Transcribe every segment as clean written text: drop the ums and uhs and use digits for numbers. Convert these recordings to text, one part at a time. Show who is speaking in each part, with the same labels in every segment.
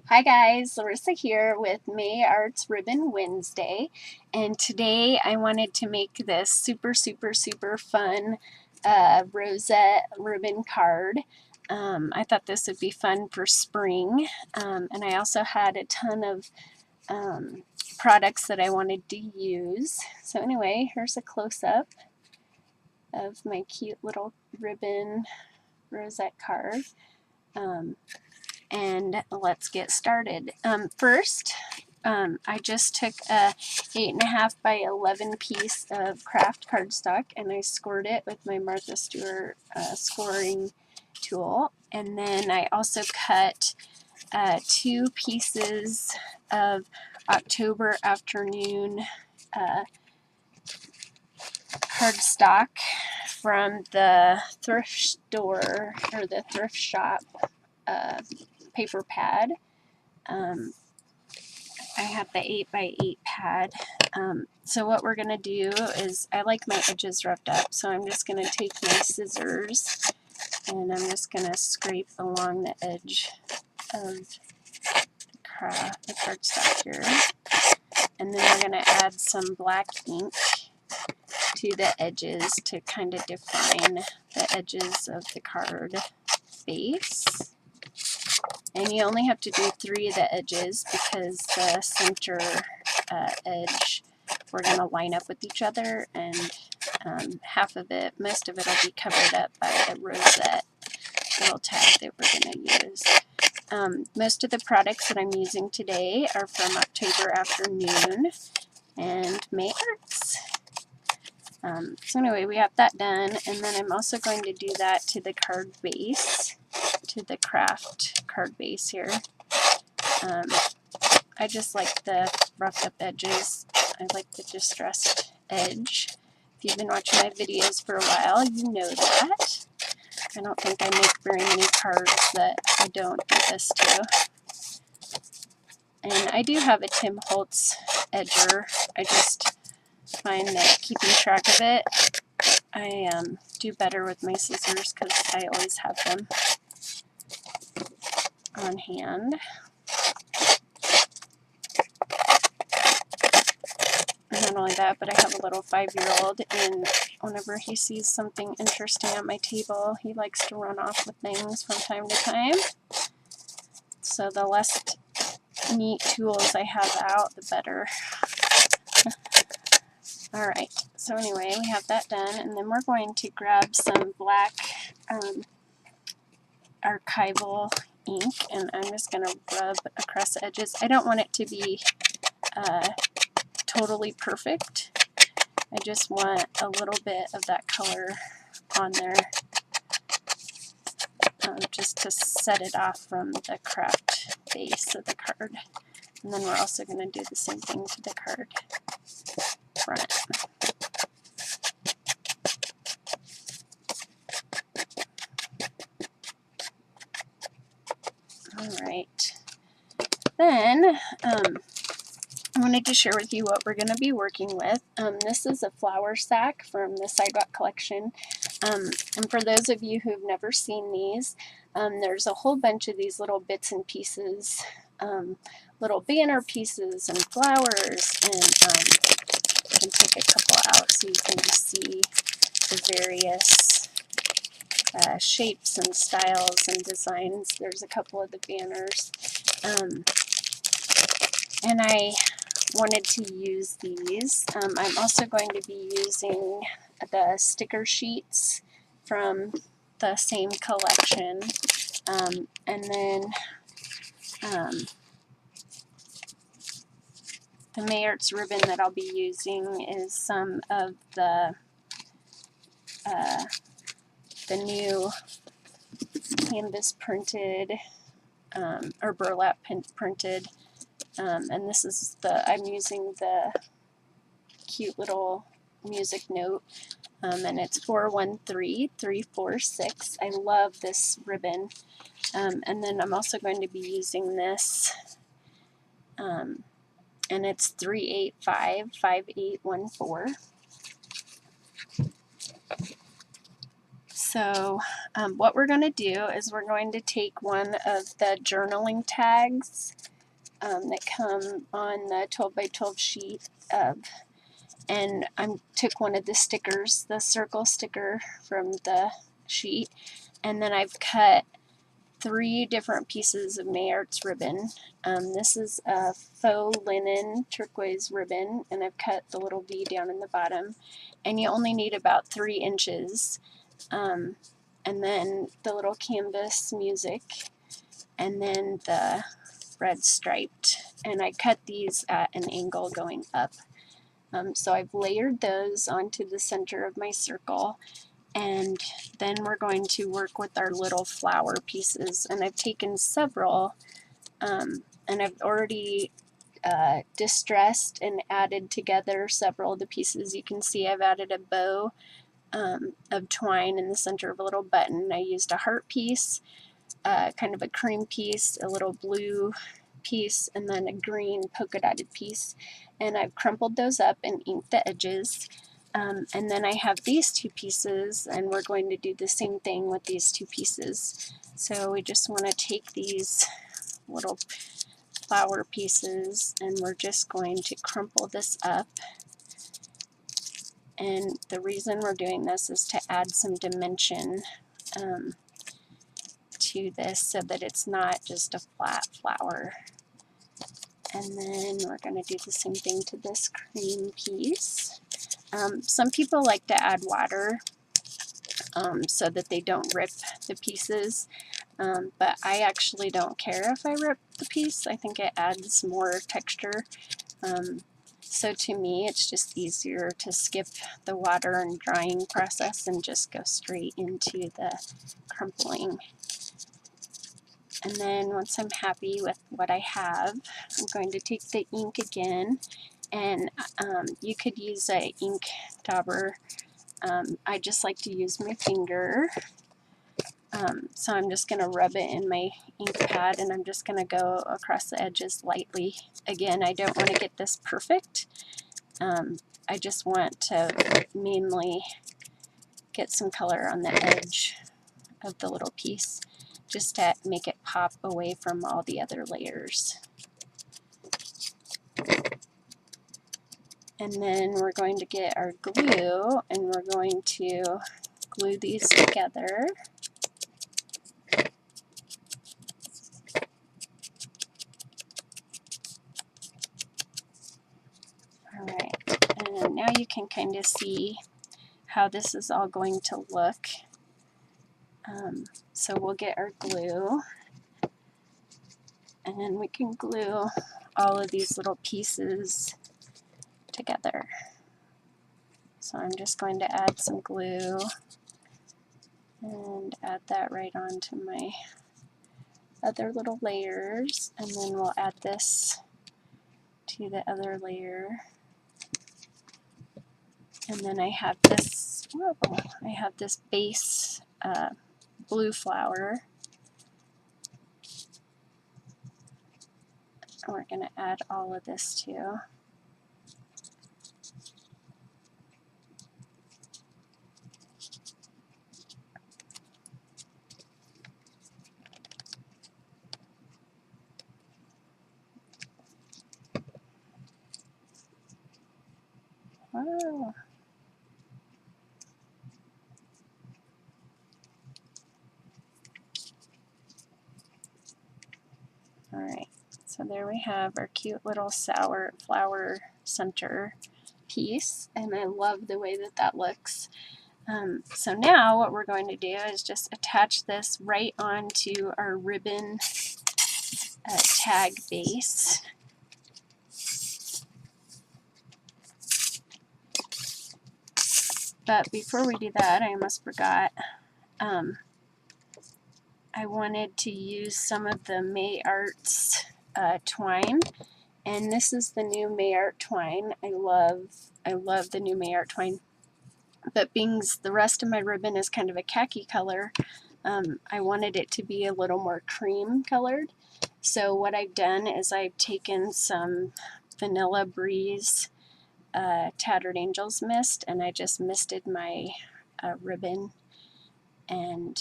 Speaker 1: Hi guys, Larissa here with May Arts Ribbon Wednesday, and today I wanted to make this super fun rosette ribbon card. I thought this would be fun for spring, and I also had a ton of products that I wanted to use. So anyway, here's a close-up of my cute little ribbon rosette card. And let's get started. First, I just took a 8.5 by 11 piece of craft cardstock and I scored it with my Martha Stewart scoring tool. And then I also cut 2 pieces of October Afternoon cardstock from the thrift store or the thrift shop paper pad. I have the 8 by 8 pad. So what we're going to do is, I like my edges roughed up, so I'm just going to take my scissors and I'm just going to scrape along the edge of the cardstock here. And then we're going to add some black ink to the edges to kind of define the edges of the card base. And you only have to do 3 of the edges because the center edge, we're going to line up with each other, and half of it, most of it will be covered up by the rosette little tag that we're going to use. Most of the products that I'm using today are from October Afternoon and May Arts. So anyway, we have that done, and then I'm also going to do that to the card base, to the craft card base here. I just like the roughed up edges. I like the distressed edge. If you've been watching my videos for a while, you know that. I don't think I make very many cards that I don't do this to. And I do have a Tim Holtz edger. I just find that keeping track of it, I do better with my scissors because I always have them on hand. And not only that, but I have a little 5-year-old, and whenever he sees something interesting on my table, he likes to run off with things from time to time. So the less neat tools I have out, the better. Alright, so anyway, we have that done, and then we're going to grab some black archival ink, and I'm just going to rub across the edges. I don't want it to be totally perfect. I just want a little bit of that color on there, just to set it off from the craft base of the card. And then we're also going to do the same thing to the card front. Alright, then I wanted to share with you what we're going to be working with. This is a flour sack from the Sidewalk Collection. And for those of you who've never seen these, there's a whole bunch of these little bits and pieces, little banner pieces and flowers, and I can take a couple out so you can see the various shapes and styles and designs. There's a couple of the banners. And I wanted to use these. I'm also going to be using the sticker sheets from the same collection. And then the May Arts ribbon that I'll be using is some of the new canvas printed or burlap printed. And this is I'm using the cute little music note, and it's 413346. I love this ribbon. And then I'm also going to be using this, and it's 3855814. So what we're going to do is we're going to take one of the journaling tags that come on the 12 by 12 sheet and I took one of the stickers, the circle sticker from the sheet, and then I've cut 3 different pieces of May Arts ribbon. This is a faux linen turquoise ribbon, and I've cut the little V down in the bottom, and you only need about 3 inches. And then the little canvas music, and then the red striped, and I cut these at an angle going up. So I've layered those onto the center of my circle, and then we're going to work with our little flower pieces, and I've taken several and I've already distressed and added together several of the pieces. You can see I've added a bow of twine in the center of a little button. I used a heart piece, kind of a cream piece, a little blue piece, and then a green polka dotted piece, and I've crumpled those up and inked the edges. And then I have these 2 pieces, and we're going to do the same thing with these 2 pieces. So we just want to take these little flower pieces and we're just going to crumple this up. And the reason we're doing this is to add some dimension to this so that it's not just a flat flower. And then we're going to do the same thing to this cream piece. Some people like to add water so that they don't rip the pieces, but I actually don't care if I rip the piece. I think it adds more texture. So to me, it's just easier to skip the water and drying process and just go straight into the crumpling. And then once I'm happy with what I have, I'm going to take the ink again, and you could use a ink dauber. I just like to use my finger. So I'm just going to rub it in my ink pad, and I'm just going to go across the edges lightly. Again, I don't want to get this perfect. I just want to mainly get some color on the edge of the little piece, just to make it pop away from all the other layers. And then we're going to get our glue, and we're going to glue these together. Alright, and now you can kind of see how this is all going to look. So we'll get our glue, and then we can glue all of these little pieces together. So I'm just going to add some glue and add that right onto my other little layers, and then we'll add this to the other layer. And then I have this, I have this base blue flower. And we're going to add all of this too. Wow. Alright, so there we have our cute little sour flower center piece, and I love the way that that looks. So now what we're going to do is just attach this right onto our ribbon tag base. But before we do that, I almost forgot, I wanted to use some of the May Arts twine, and this is the new May Art twine. I love the new May Art twine. But being the rest of my ribbon is kind of a khaki color, I wanted it to be a little more cream colored. So what I've done is I've taken some Vanilla Breeze Tattered Angels mist, and I just misted my ribbon, And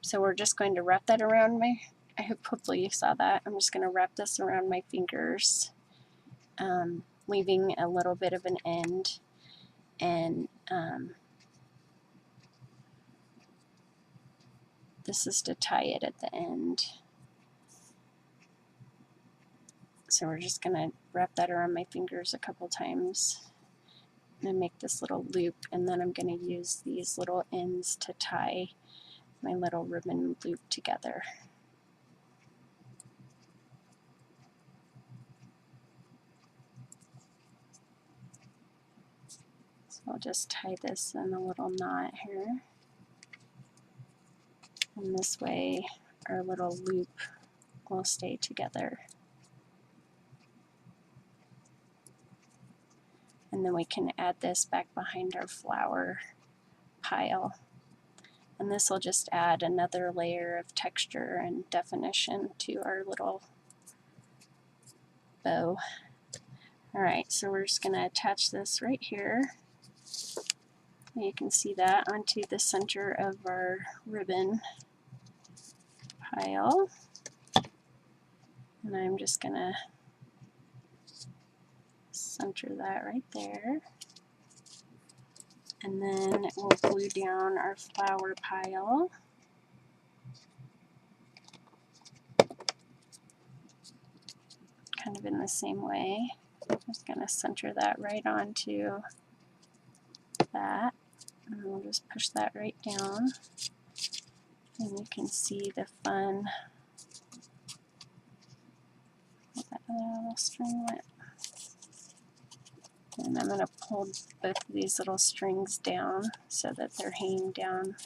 Speaker 1: so we're just going to wrap that around my, hopefully you saw that. I'm just going to wrap this around my fingers, leaving a little bit of an end. And this is to tie it at the end. So we're just going to wrap that around my fingers a couple times and make this little loop, and then I'm going to use these little ends to tie my little ribbon loop together. So I'll just tie this in a little knot here, and this way our little loop will stay together. And then we can add this back behind our flower pile. And this will just add another layer of texture and definition to our little bow. Alright, so we're just going to attach this right here. You can see that onto the center of our ribbon pile. And I'm just going to center that right there. And then we'll glue down our flower pile. Kind of in the same way. I'm just going to center that right onto that. And we'll just push that right down. And you can see the fun. Where that other little string went. And I'm going to pull both of these little strings down so that they're hanging down.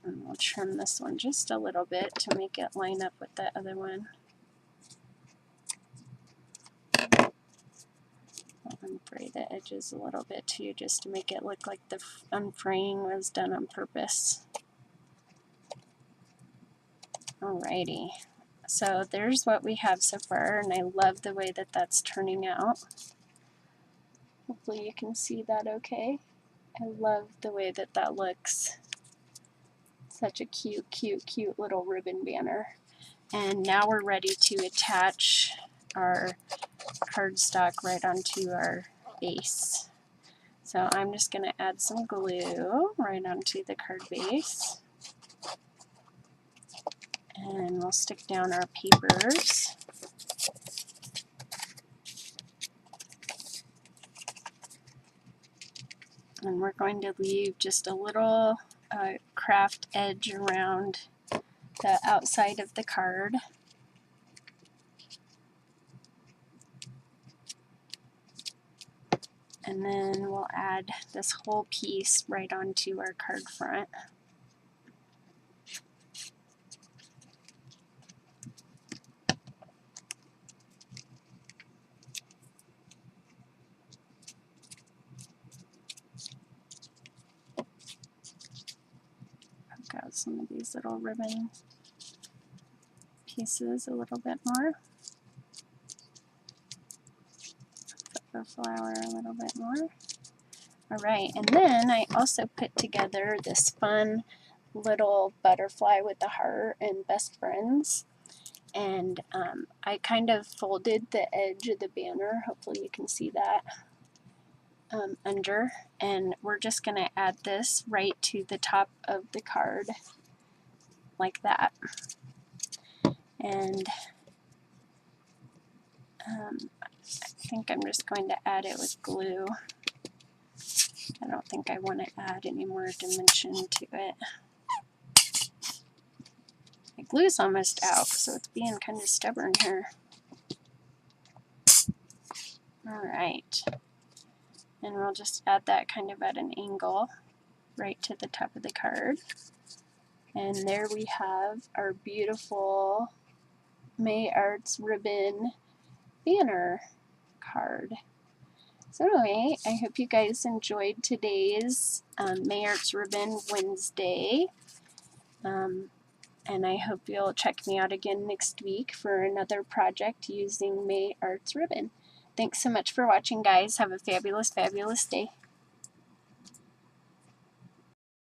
Speaker 1: And we'll trim this one just a little bit to make it line up with the other one. I'll unfray the edges a little bit too, just to make it look like the unfraying was done on purpose. Alrighty, so there's what we have so far, and I love the way that that's turning out. Hopefully you can see that okay. I love the way that that looks. Such a cute, cute, cute little ribbon banner. And now we're ready to attach our cardstock right onto our base. So I'm just going to add some glue right onto the card base. And we'll stick down our papers. And we're going to leave just a little craft edge around the outside of the card. And then we'll add this whole piece right onto our card front. Poke out some of these little ribbon pieces a little bit more. Put the flower a little bit more. Alright, and then I also put together this fun little butterfly with the heart and best friends. And I kind of folded the edge of the banner, hopefully you can see that, under. And we're just going to add this right to the top of the card, like that. And I think I'm just going to add it with glue. I don't think I want to add any more dimension to it. My glue's almost out, so it's being kind of stubborn here. Alright. And we'll just add that kind of at an angle right to the top of the card. And there we have our beautiful May Arts Ribbon banner card. So anyway, I hope you guys enjoyed today's May Arts Ribbon Wednesday. And I hope you'll check me out again next week for another project using May Arts ribbon. Thanks so much for watching, guys. Have a fabulous, fabulous day.